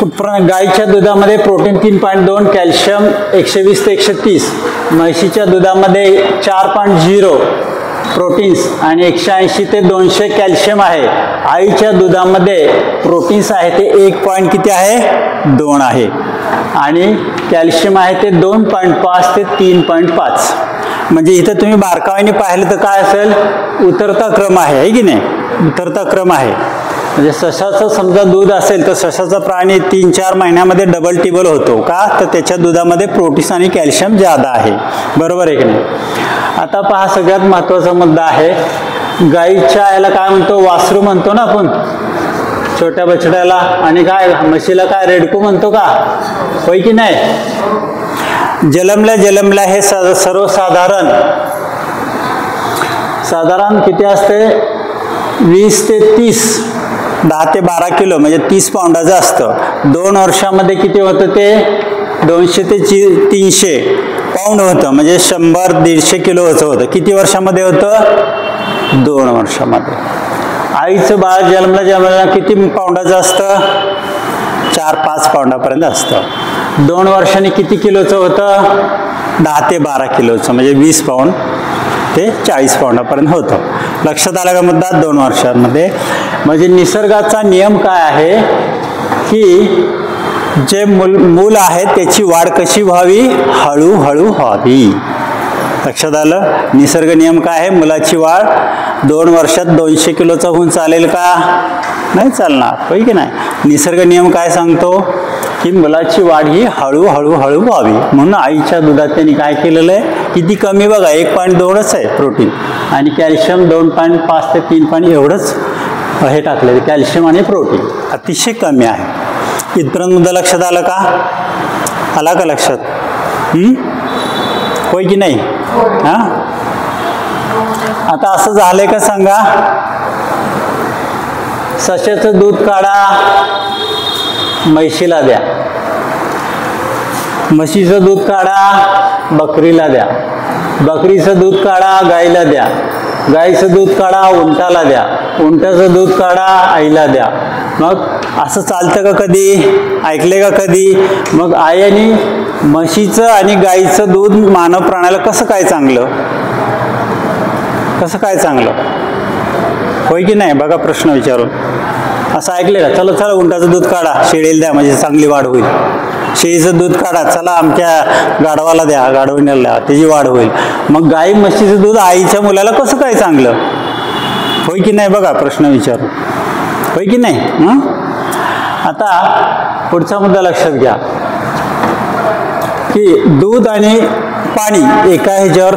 गाईच्या दुधामध्ये protein 3.2, calcium 120 ते 130, म्हशीच्या दुधामध्ये 4.0 प्रोटीन्स आणि 180 ते 200 कॅल्शियम आहे. आईच्या दुधामध्ये प्रोटीन्स आहे ते 1 किती आहे 2 आहे आणि कॅल्शियम आहे ते 2.5 ते 3.5. म्हणजे इथं तुम्ही बारकाईने पाहिलं तर काय असेल, उतरता क्रम आहे की नाही, उतरता क्रम आहे. म्हणजे सशाचं समजा दूध असेल तर सशाचा प्राणी 3-4 महिन्यामध्ये डबल टिबल होतो का, तर त्याच्या दुधामध्ये प्रोटीन्स आणि कॅल्शियम जादा आहे. बरोबर आहे की नाही. आता पहा सगळ्यात महत्त्वाचा मुद्दा आहे, गाईच्या याला काय म्हणतो, वासरू म्हणतो ना आपण छोट्या बछड्याला, आणि काय म्हशीला काय रेडकू म्हणतो का, होय की नाही. जलमल्या हे साधारण किती असते, 20 ते 30, 10 ते 12 किलो म्हणजे 30 पाऊंडाचं असतं. 2 वर्षामध्ये किती होतं ते 200 ते 300 पाऊंड होतं, म्हणजे 100-150 किलो होतं. किती वर्षामध्ये होतं, 2 वर्षामध्ये. आईचं बाळ जन्मला किती पाऊंडाचं असतं, 4-5 पाऊंडापर्यंत असतं. 2 वर्षांनी किती किलोचं होतं, 10 ते 12 किलोचं, म्हणजे 20 पाऊंड ते 40 पाऊंडापर्यंत होतं. लक्षात आला का मुद्दा, 2 वर्षांमध्ये. म्हणजे निसर्गाचा नियम काय आहे की जे मूल आहे त्याची वाढ कशी व्हावी, हळूहळू व्हावी. लक्षात आलं. निसर्ग नियम काय आहे, मुलाची वाढ 2 वर्षात 200 किलोचा होऊन चालेल का, नाही चालणार, होय की नाही. निसर्ग नियम काय सांगतो की मुलाची वाढ ही हळूहळू व्हावी. म्हणून आईच्या दुधात त्यांनी काय केलेलं आहे, किती कमी बघा, 1.2च आहे प्रोटीन आणि कॅल्शियम 2.5 ते 3 एवढंच हे टाकले, कॅल्शियम आणि प्रोटीन अतिशय कमी आहे. इथपर्यंत मुद्दा लक्षात आला का, आला का लक्षात, होय की नाही. हां, आता असं झालंय का सांगा, सश्याचं दूध काढा, म्हशीला द्या, म्हशीचं दूध काढा, बकरीला द्या, बकरीचं दूध काढा, गाईला द्या, गाईचं दूध काढा, उंटाला द्या, उंटाचं दूध काढा, आईला द्या. मग असं चालतं का कधी, ऐकले का कधी. मग आई आणि म्हशीचं आणि गाईचं दूध मानव प्राण्याला कसं काय चांगलं, कसं काय चांगलं, होय की नाही. बघा प्रश्न विचारून असं ऐकले का, चला उंटाचं दूध काढा, शेळीला द्या म्हणजे चांगली वाढ होईल. शेळीचं दूध काढा, चला आमच्या गाढवाला द्या, गाढवण्याला द्या, त्याची वाढ होईल. मग गाई म्हशीचं दूध आईच्या मुलाला कसं काय चांगलं, होय की नाही. बघा प्रश्न विचारून, होय की नाही. आता पुढचा मुद्दा लक्षात घ्या की दूध आणि पाणी एका ह्याच्यावर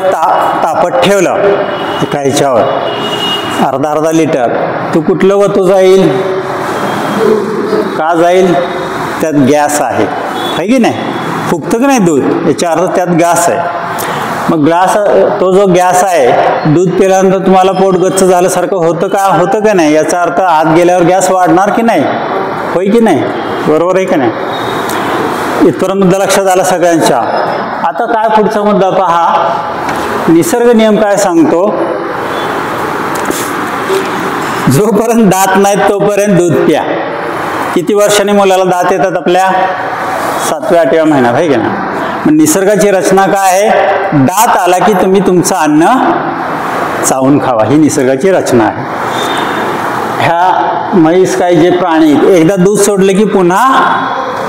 तापत ठेवलं, एका ह्याच्यावर अर्धा लिटर, तू कुठलं वतू जाईल, का जाईल, त्यात गॅस आहे, है की नाही. फुगतं की नाही दूध, याच्या अर्थ त्यात गॅस आहे. मग ग्लास, तो जो गॅस आहे, दूध पिल्यानंतर तुम्हाला पोट गच्च झाल्यासारखं होतं का नाही, याचा अर्थ आत गेल्यावर गॅस वाढणार की नाही, होय की नाही. बरोबर आहे का नाही. इथपर्यंत मुद्दा लक्षात आला सगळ्यांच्या. आता काय पुढचा मुद्दा पहा, निसर्ग नियम काय सांगतो, जोपर्यंत दात नाहीत तोपर्यंत दूध प्या. किती वर्षांनी मुलाला दात येतात आपल्या, 7व्या-8व्या महिन्यात, आहे की नाही. मग निसर्गाची रचना काय आहे, दात आला की तुम्ही तुमचं अन्न चावून खावा, ही निसर्गाची रचना आहे. ह्या म्हैस काय जे प्राणी एकदा दूध सोडले की पुन्हा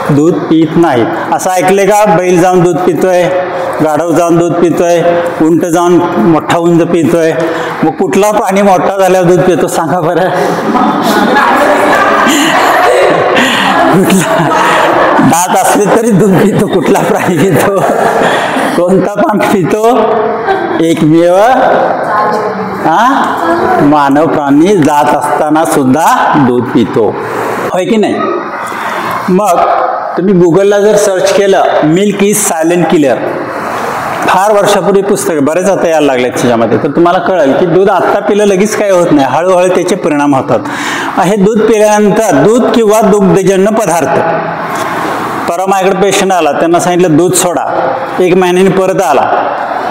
दूध पित नाहीत. असं ऐकले का, बैल जाऊन दूध पितोय, गाढव जाऊन दूध पितोय, उंट जाऊन मोठा उंच पितोय. मग कुठला प्राणी मोठा झाल्यावर दूध पितो सांगा बरं. कुठला दात असले तरी दूध पितो, कुठला प्राणी पितो, कोणता प्राणी पितो, एकमेव मानव प्राणी दात असताना सुद्धा दूध पितो, होय की नाही. मग तुम्ही गुगलला जर सर्च केलं, मिल्क इज सायलेंट किलर, फार वर्षापूर्वी पुस्तक बरेच आता यायला लागले त्याच्यामध्ये, तर तुम्हाला कळेल की दूध आत्ता पिलं लगेच काही होत नाही, हळूहळू त्याचे परिणाम होतात. हे दूध पिल्यानंतर दूध किंवा दुग्धजन्य पदार्थ, परवा माझ्याकडे पेशंट आला, त्यांना सांगितलं दूध सोडा, 1 महिन्याने परत आला,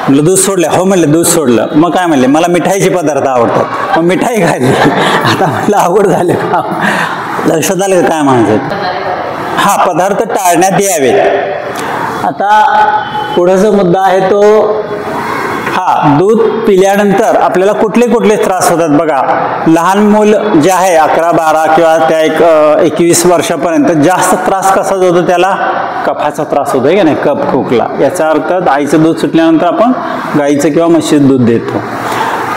म्हणलं दूध सोडलं, हो म्हणलं दूध सोडलं. मग काय म्हणले, मला मिठाईचे पदार्थ आवडतात, मग मिठाई खाल्ली. आता म्हटलं आवड झाले का, लक्षात आलं का काय म्हणायचं. हा पदार्थ टाळण्यात यावेत. आता पुढे जो मुद्दा आहे तो हा दूध पिल्यानंतर आपल्याला कुठले कुठले त्रास होतात बघा. लहान मूल जे आहे 11-12 किंवा त्या 21 वर्षापर्यंत जास्त त्रास कसा होतो, त्याला कफाचा त्रास होतो की नाही, कफ खोकला. याचा अर्थ आईचं दूध सुटल्यानंतर आपण गाईचं किंवा म्हशीचं दूध देतो.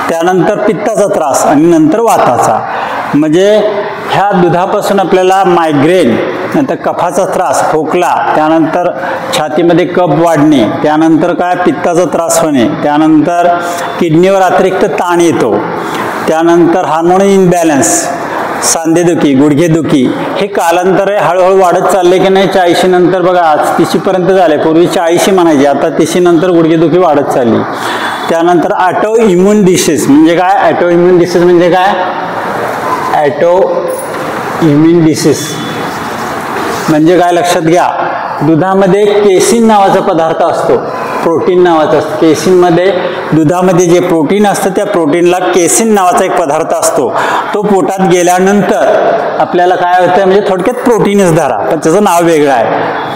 त्यानंतर पित्ताचा त्रास आणि नंतर वाताचा. म्हणजे ह्या दुधापासून आपल्याला मायग्रेन, नंतर कफाचा त्रास, खोकला, त्यानंतर छातीमध्ये कफ वाढणे, त्यानंतर काय पित्ताचा त्रास होणे, त्यानंतर किडनीवर अतिरिक्त ताण येतो, त्यानंतर हार्मोन इनबॅलन्स, सांधेदुखी, गुडघेदुखी, हे कालांतरे हळूहळू वाढत चालले की नाही. 40 नंतर बघा आज 30 पर्यंत झाले, पूर्वी 40 म्हणायचे, आता 30 नंतर गुडघेदुखी वाढत चालली. त्यानंतर ऑटो इम्युन डिसीज म्हणजे काय, ऑटो इम्युन डिसीज म्हणजे काय, ऑटो इम्युन डिसीज म्हणजे काय लक्षात घ्या. दुधामध्ये केसिन नावाचा पदार्थ असतो, प्रोटीन नावाचा असतो. केसिनमध्ये दुधामध्ये जे प्रोटीन असतं त्या प्रोटीनला केसिन नावाचा एक पदार्थ असतो. तो पोटात गेल्यानंतर आपल्याला काय होतं, म्हणजे थोडक्यात प्रोटीनच धरा पण त्याचं नाव वेगळं आहे.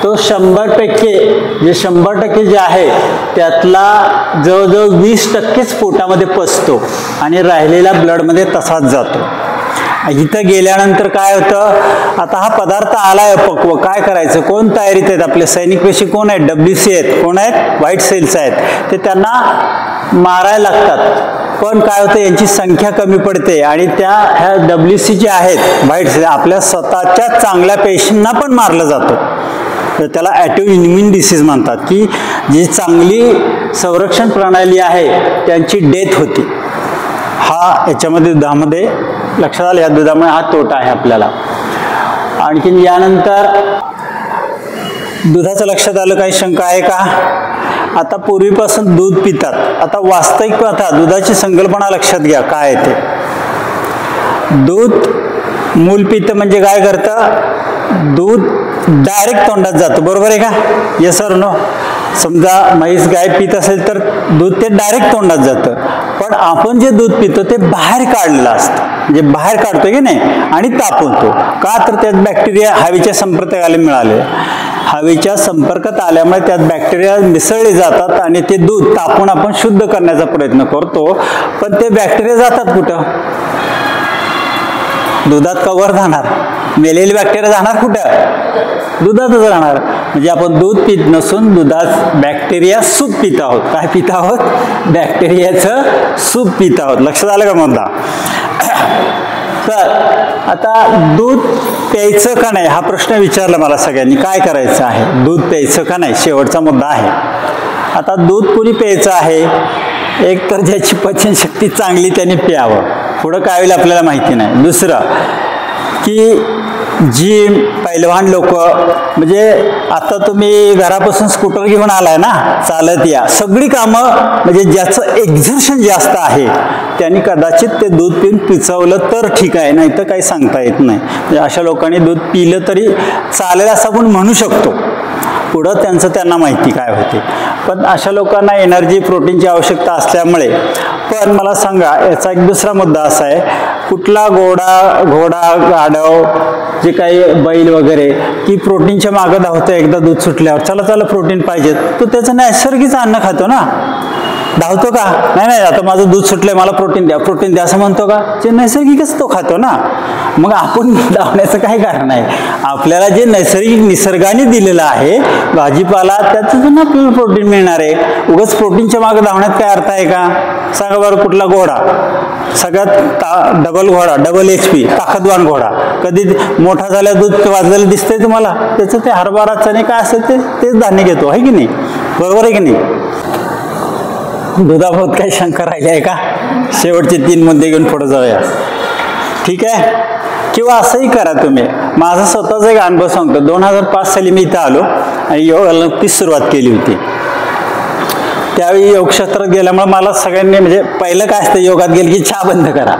तो 100% जे आहे त्यातला जवळजवळ 20%च पोटामध्ये पचतो आणि राहिलेला ब्लडमध्ये तसाच जातो. इथं गेल्यानंतर काय होतं, आता हा पदार्थ आलाय पक्व, काय करायचं, कोण तयारीत आहेत, आपले सैनिक पेशी कोण आहेत, WC आहेत, कोण आहेत, व्हाईट सेल्स आहेत, ते त्यांना मारायला लागतात. पण काय होतं, यांची संख्या कमी पडते आणि ह्या WC जे आहेत व्हाईट सेल्स आपल्या स्वतःच्या चांगल्या पेशींना पण मारलं जातं. तर त्याला ॲटो इम्युन डिसीज म्हणतात, की जी चांगली संरक्षण प्रणाली आहे त्यांची डेथ होती. हा याच्यामध्ये दुधामध्ये लक्षात आलं, या दुधामुळे हा तोटा आहे आपल्याला. आणखीन यानंतर दुधाचं लक्षात आलं, काही शंका आहे का. आता पूर्वीपासून दूध पितात, आता वास्तविक पाहता दुधाची संकल्पना लक्षात घ्या काय आहे ते. दूध मूल पितं म्हणजे काय करतं, दूध डायरेक्ट तोंडात जातं, बरोबर आहे का, येस और नो. समजा म्हैस गाय पित असेल तर दूध ते डायरेक्ट तोंडात जातं. पण आपण जे दूध पितो ते बाहेर काढलेलं असतं, म्हणजे बाहेर काढतो की नाही आणि तापवतो का, तर त्यात बॅक्टेरिया हवेच्या संपर्कात आले मिळाले. हवेच्या संपर्कात आल्यामुळे त्यात बॅक्टेरिया मिसळले जातात आणि ते दूध तापवून आपण शुद्ध करण्याचा प्रयत्न करतो. पण ते बॅक्टेरिया जातात कुठं, दुधात कवर जाणार, मेलेले बॅक्टेरिया जाणार कुठं, दुधातच राहणार. म्हणजे आपण दूध पित नसून दुधात बॅक्टेरिया सूप पित आहोत. काय पित आहोत, बॅक्टेरियाचं सूप पित आहोत. लक्षात आलं का मुद्दा. तर आता दूध प्यायचं का नाही हा प्रश्न विचारला मला सगळ्यांनी, काय करायचं आहे, दूध प्यायचं का नाही, शेवटचा मुद्दा आहे. आता दूध कोणी प्यायचं आहे, एक तर ज्याची पचनशक्ती चांगली त्याने प्यावं, पुढं काय होईल आपल्याला माहिती नाही. दुसरं की जिम पैलवान लोक, म्हणजे आता तुम्ही घरापासून स्कूटर घेऊन आलाय ना, चालत या, सगळी कामं म्हणजे ज्याचं एक्झर्शन जास्त आहे त्यांनी कदाचित ते दूध पिऊन पिचवलं तर ठीक आहे, नाही तर काही सांगता येत नाही. म्हणजे अशा लोकांनी दूध पिलं तरी चालेल असं आपण म्हणू शकतो, पुढं त्यांना माहिती काय होते. पण अशा लोकांना एनर्जी प्रोटीनची आवश्यकता असल्यामुळे. पण मला सांगा, याचा एक दुसरा मुद्दा असा आहे, कुठला घोडा गाढव जे काही बैल वगैरे की प्रोटीनच्या मागं धावतो एकदा दूध सुटल्यावर, चला प्रोटीन पाहिजे, तो त्याचं नैसर्गिक अन्न खातो ना, धावतो का, नाही आता माझं दूध सुटलंय मला प्रोटीन द्या असं म्हणतो का, जे नैसर्गिकच तो खातो ना. मग आपण धावण्याचं काय कारण आहे, आपल्याला जे नैसर्गिक निसर्गाने दिलेलं आहे भाजीपाला त्याच्यातून आपल्याला प्रोटीन मिळणार आहे. उगाच प्रोटीनच्या मागे धावण्यात काय अर्थ आहे का, सांगा बरं. कुठला घोडा सगळ्यात डबल HP ताकदवान घोडा, कधी मोठा झाल्या दूध वाजलेलं दिसतंय तुम्हाला, त्याचं ते हरभरा चणे काय असेल तेच धान्य घेतो, आहे की नाही, बरोबर आहे की नाही. दुधाबाबत काही शंका राहिली आहे का, शेवटचे 3 मुद्दे घेऊन पुढे जाऊया, ठीक आहे. किंवा असंही करा तुम्ही, माझा स्वतःचा एक अनुभव सांगतो. 2005 साली मी इथं आलो आणि योगाला नुकतीच सुरुवात केली होती. त्यावेळी योगशास्त्रात गेल्यामुळे मला सगळ्यांनी, म्हणजे पहिलं काय असतं योगात गेलं की चहा बंद करा,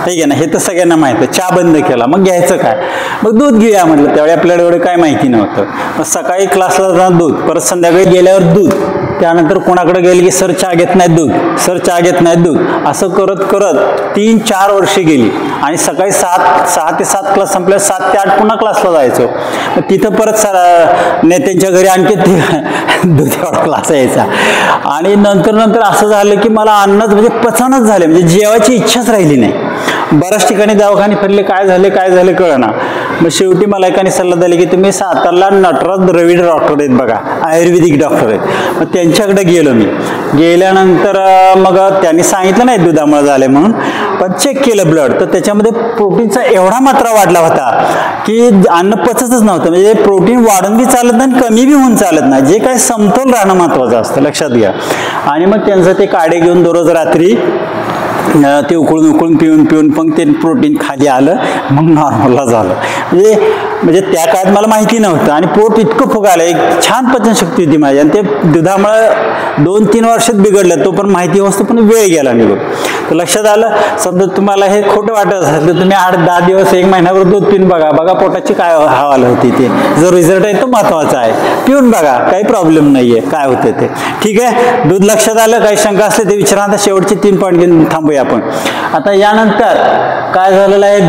ठीक आहे ना, हे तर सगळ्यांना माहिती आहे. चहा बंद केला, मग घ्यायचं काय, मग दूध घेऊया म्हटलं. त्यावेळी आपल्याला एवढं काय माहिती नव्हतं. मग सकाळी क्लासला जाताना दूध, परत संध्याकाळी गेल्यावर दूध, त्यानंतर कोणाकडे गेले की सर चहा घेत नाहीत दूध, सर चहा घेत नाहीत दूध, असं करत 3-4 वर्षे गेली आणि सकाळी 6 ते 7 क्लास संपल्यावर 7 ते 8 पुन्हा क्लासला जायचो. मग तिथं परत नेत्यांच्या घरी आणखी दुधावर क्लास यायचा. आणि नंतर असं झालं की मला अन्नच म्हणजे पचनच झाले, म्हणजे जेवायची इच्छाच राहिली नाही. बऱ्याच ठिकाणी दवाखाने फिरले, काय झाले कळना. मग शेवटी मला एकाने सल्ला दिला की तुम्ही सातारला नटराज द्रविड डॉक्टर आहेत बघा, आयुर्वेदिक डॉक्टर आहेत. मग त्यांच्याकडे गेलो मी. गेल्यानंतर मग त्यांनी सांगितलं नाही दुधामुळे झाले म्हणून, पण चेक केलं ब्लड, तर त्याच्यामध्ये प्रोटीनचा एवढा मात्रा वाढला होता की अन्न पचतच नव्हतं. म्हणजे प्रोटीन वाढून बी चालत नाही, कमी बी होऊन चालत नाही. जे काय समतोल राहणं महत्वाचं असतं, लक्षात घ्या. आणि मग त्यांचं ते काढे घेऊन दररोज रात्री ते उकळून पिऊन पण ते प्रोटीन खाली आलं, मग नॉर्मलला झालं. म्हणजे त्या काळात मला माहिती नव्हतं आणि पोट इतकं फुगालं, एक छान पचनशक्ती होती माझी. आणि ते दुधामुळे 2-3 वर्षात बिघडलं, तो पण माहिती वस्तू पण वेळ गेला निघून. तर लक्षात आलं. समजा तुम्हाला हे खोटं वाटत असेल तर तुम्ही 8-10 दिवस 1 महिन्यावर दूध पिऊन बघा पोटाची काय हवाल होती. ते जो रिझल्ट आहे तो महत्वाचा आहे, पिऊन बघा, काही प्रॉब्लेम नाहीये, काय होते ते. ठीक आहे, दूध लक्षात आलं. काही शंका असले ते विचारा. आता शेवटचे 3 पॉईंट घेऊन थांबूया आपण. आता यानंतर काय झालेलं आहे,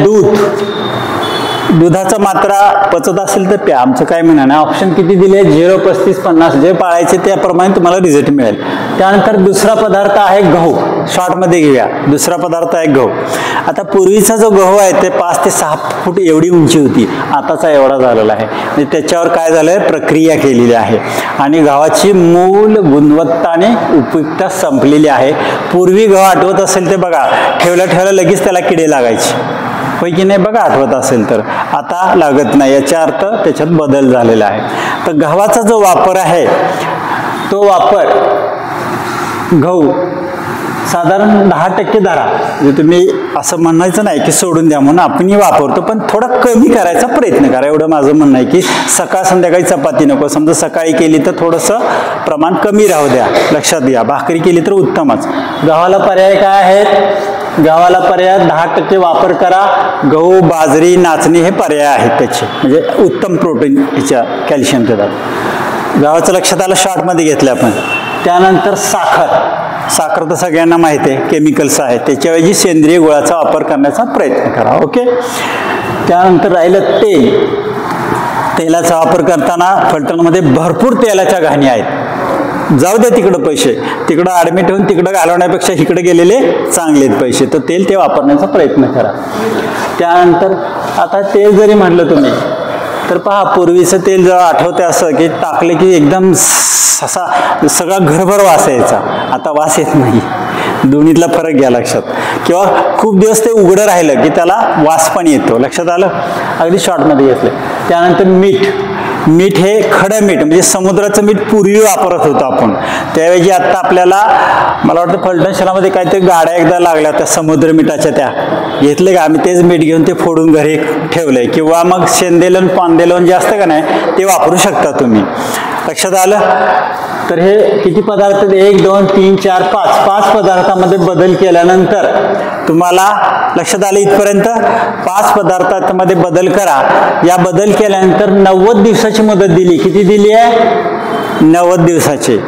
दुधाचा मात्रा पचत असेल तर प्या. आमचं काय म्हणणं आहे, ऑप्शन किती दिले, 0, 35, 50, जे पाळायचे त्याप्रमाणे तुम्हाला रिझल्ट मिळेल. त्यानंतर दुसरा पदार्थ आहे गहू. शॉर्टमध्ये घेऊया. दुसरा पदार्थ आहे गहू. आता पूर्वीचा जो गहू आहे ते 5 ते 6 फूट एवढी उंची होती, आताचा एवढा झालेला आहे. म्हणजे त्याच्यावर काय झालंय, प्रक्रिया केलेली आहे आणि गव्हाची मूल गुणवत्ता आणि उपयुक्तता संपलेली आहे. पूर्वी गहू आठवत असेल ते बघा, ठेवलं लगेच त्याला किडे लागायचे, होय की नाही, बघा आठवत असेल तर. आता लागत नाही, याचा अर्थ त्याच्यात बदल झालेला आहे. तर गव्हाचा जो वापर आहे तो वापर गहू साधारण 10% धरा. म्हणजे तुम्ही असं म्हणायचं नाही की सोडून द्या म्हणून, आपणही वापरतो, पण थोडा कमी करायचा प्रयत्न करा. एवढं माझं म्हणणं आहे की सकाळ संध्याकाळी चपाती नको. समजा सकाळी केली तर थोडंसं प्रमाण कमी राहू द्या, लक्षात घ्या. भाकरी केली तर उत्तमच. गव्हाला पर्याय काय आहेत, गव्हाला पर्याय 10% वापर करा. गहू, बाजरी, नाचणी हे पर्याय आहेत त्याचे, म्हणजे उत्तम प्रोटीन ह्याच्या कॅल्शियम देतात. गव्हाचं लक्षात आलं, शॉर्टमध्ये घेतलं आपण. त्यानंतर साखर तर सगळ्यांना माहिती आहे, केमिकल्स आहे. त्याच्याऐवजी सेंद्रिय गुळाचा वापर करण्याचा प्रयत्न करा. ओके. त्यानंतर राहिलं तेलाचा वापर करताना फलटणमध्ये भरपूर तेलाच्या घाणी आहेत. जाऊ द्या तिकडं पैसे, तिकडं ॲडमिट होऊन तिकडं घालवण्यापेक्षा इकडे गेलेले चांगले आहेत पैसे. तर तेल ते वापरण्याचा प्रयत्न करा. त्यानंतर आता तेल जरी म्हटलं तुम्ही तर पहा, पूर्वीचं तेल जर आठवते असं की टाकले की एकदम असा सगळा घरभर वास यायचा, आता वास येत नाही. दोन्हीतला फरक घ्या लक्षात. किंवा खूप दिवस ते उघडं राहिलं की त्याला वास पण येतो, लक्षात आलं. अगदी शॉर्टमध्ये घेतलं. त्यानंतर मीठ हे खडं मीठ, म्हणजे समुद्राचं मीठ पूर्वी वापरत होतो आपण. त्याऐवजी आता आपल्याला, मला वाटतं फलटण शहरामध्ये काहीतरी गाड्या एकदा लागल्या त्या समुद्र मिठाच्या, त्या घेतले का आम्ही, तेच मीठ घेऊन ते फोडून घरी ठेवलंय. किंवा मग शेंदेलन पांदेलन जे असतं का नाही, ते वापरू शकता तुम्ही. लक्षात आलं. तर हे किती पदार्थ, 1, 2, 3, 4, 5 पदार्थामध्ये बदल केल्यानंतर तुम्हाला लक्षात आलं इथपर्यंत. 5 पदार्थांमध्ये बदल करा. या बदल केल्यानंतर 90 दिवसाची मुदत दिली. किती दिली आहे, 90 दिवसाची.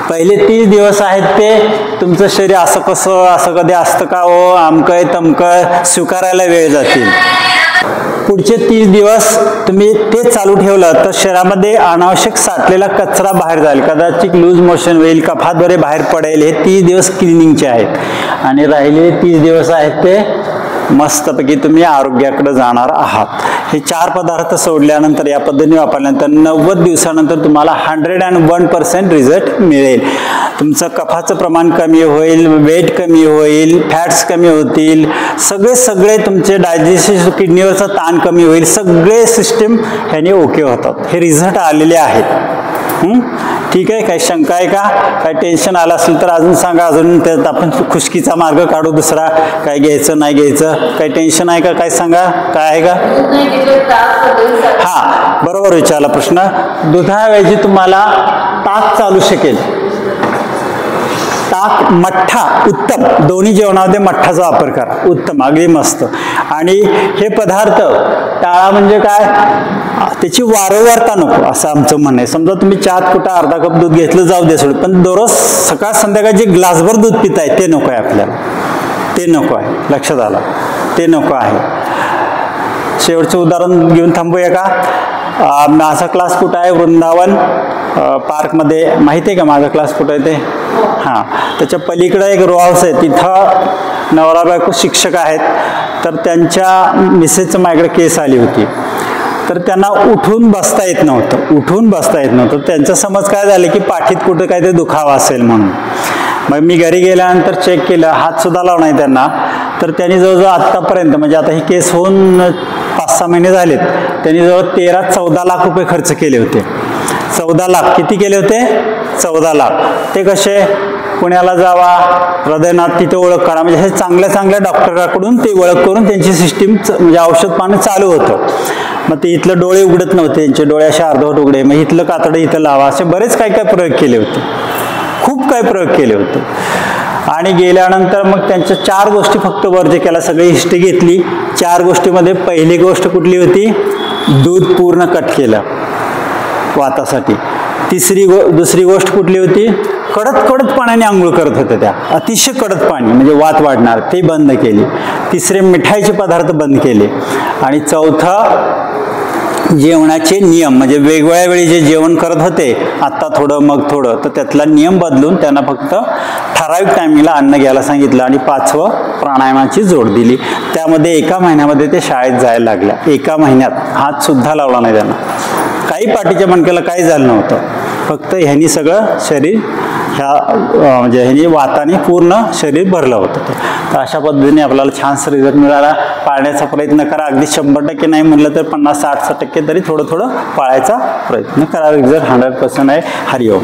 पहिले 30 दिवस आहेत ते तुमचं शरीर असं कसं, असं कधी असतं का हो, आमकं तमकं स्वीकारायला वेळ जातील. पुढचे 30 दिवस तुम्ही ते चालू ठेवलं तर शरीरामध्ये अनावश्यक साठलेला कचरा बाहेर जाईल, कदाचित लूज मोशन होईल, कफाद्वारे बाहेर पडेल. हे 30 दिवस क्लिनिंगचे आहेत. आणि राहिलेले 30 दिवस आहेत ते मस्तपैकी तुम्ही आरोग्याकडे जाणार आहात. हे 4 पदार्थ सोडल्यानंतर, या पद्धतीने वापरल्यानंतर 90 दिवसानंतर तुम्हाला 101% रिझल्ट मिळेल. तुमचं कफाचं प्रमाण कमी होईल, वेट कमी होईल, फॅट्स कमी होतील, सगळे तुमचे डायजेस्टिव्ह किडनीवरचा ताण कमी होईल, सगळे सिस्टीम ह्याने ओके होतात. हे रिझल्ट आलेले आहेत. ठीक आहे. काही शंका आहे का, काही टेन्शन आलं असेल तर अजून सांगा. अजून त्यात आपण खुशकीचा मार्ग काढू दुसरा, काय घ्यायचं नाही घ्यायचं. काही टेन्शन आहे का, काय सांगा, काय आहे का. हा, बरोबर विचारला प्रश्न. दुधाऐवजी तुम्हाला ताक चालू शकेल. ताक, मठ्ठा उत्तम. दोन्ही जेवणामध्ये मठ्ठाचा वापर करा, उत्तम, अगदी मस्त. आणि हे पदार्थ टाळा. म्हणजे काय, त्याची वारंवारता नको असं आमचं म्हणणं आहे. समजा तुम्ही 4 कुटा अर्धा कप दूध घेतलं, जाऊ दे सोड, पण दररोज सकाळ संध्याकाळ जे ग्लासभर दूध पिताय ते नको आहे आपल्याला, ते नको आहे. लक्षात आलं. ते नको आहे. शेवटचं उदाहरण घेऊन थांबूया का? माझा क्लास कुठं आहे? वृंदावन पार्कमध्ये. माहिती आहे का माझा क्लास कुठं आहे ते? हां, त्याच्या पलीकडं एक रो हाऊस आहे, तिथं नवरा बायको शिक्षक आहेत. तर त्यांच्या मिसेसचं माझ्याकडे केस आली होती. तर त्यांना उठून बसता येत नव्हतं. त्यांचा समज काय झालं की पाठीत कुठं काहीतरी दुखावा असेल म्हणून. मग मी घरी गेल्यानंतर चेक केलं, हातसुद्धा लावला नाही त्यांना. तर त्यांनी जवळजवळ आत्तापर्यंत, म्हणजे आता ही केस होऊन 5-6 महिने झालेत, त्यांनी जवळ 13-14 लाख रुपये खर्च केले होते. 14 लाख. किती केले होते? 14 लाख. ते कसे? पुण्याला जावा, हृदयनाथ, तिथे ओळख करा. म्हणजे हे चांगल्या डॉक्टराकडून ते ओळख करून त्यांची सिस्टीम, म्हणजे औषध पाणी चालू होतं. मग ते इथलं डोळे उघडत नव्हते, त्यांचे डोळे असे अर्धवट उघडे. मग इथलं कातडं इथं लावा, असे बरेच काय प्रयोग केले होते. खूप काय प्रयोग केले होते. आणि गेल्यानंतर मग त्यांच्या 4 गोष्टी फक्त वर्ज्य केल्या. सगळी हिस्ट्री घेतली. 4 गोष्टीमध्ये पहिली गोष्ट कुठली होती? दूध पूर्ण कट केलं वातासाठी. दुसरी गोष्ट कुठली होती? कडक पाण्याने आंघोळ करत होत्या त्या, अतिशय कडक पाणी, म्हणजे वात वाढणार, ते बंद केली. तिसरे मिठाईचे पदार्थ बंद केले. आणि चौथा जेवणाचे नियम, म्हणजे वेगवेगळ्या वेळी जे जेवण करत होते, आत्ता थोडं मग थोडं, तर त्यातला नियम बदलून त्यांना फक्त ठराविक टायमिंगला अन्न घ्यायला सांगितलं. आणि 5वं प्राणायामाची जोड दिली. त्यामध्ये 1 महिन्यामध्ये ते शाळेत जायला लागल्या. 1 महिन्यात हात सुद्धा लावला नाही त्यांना. काही पाठीच्या मणक्याला काही झालं नव्हतं. फक्त ह्यांनी सगळं शरीर म्हणजे ह्यांनी वाताने पूर्ण शरीर भरलं होतं. तर अशा पद्धतीने आपल्याला छान रिझल्ट मिळाला. पाळण्याचा प्रयत्न करा. अगदी 100% नाही म्हणलं तर 50-60% तरी थोडं पाळायचा प्रयत्न करा. रिझल्ट 100% आहे. हरिओम.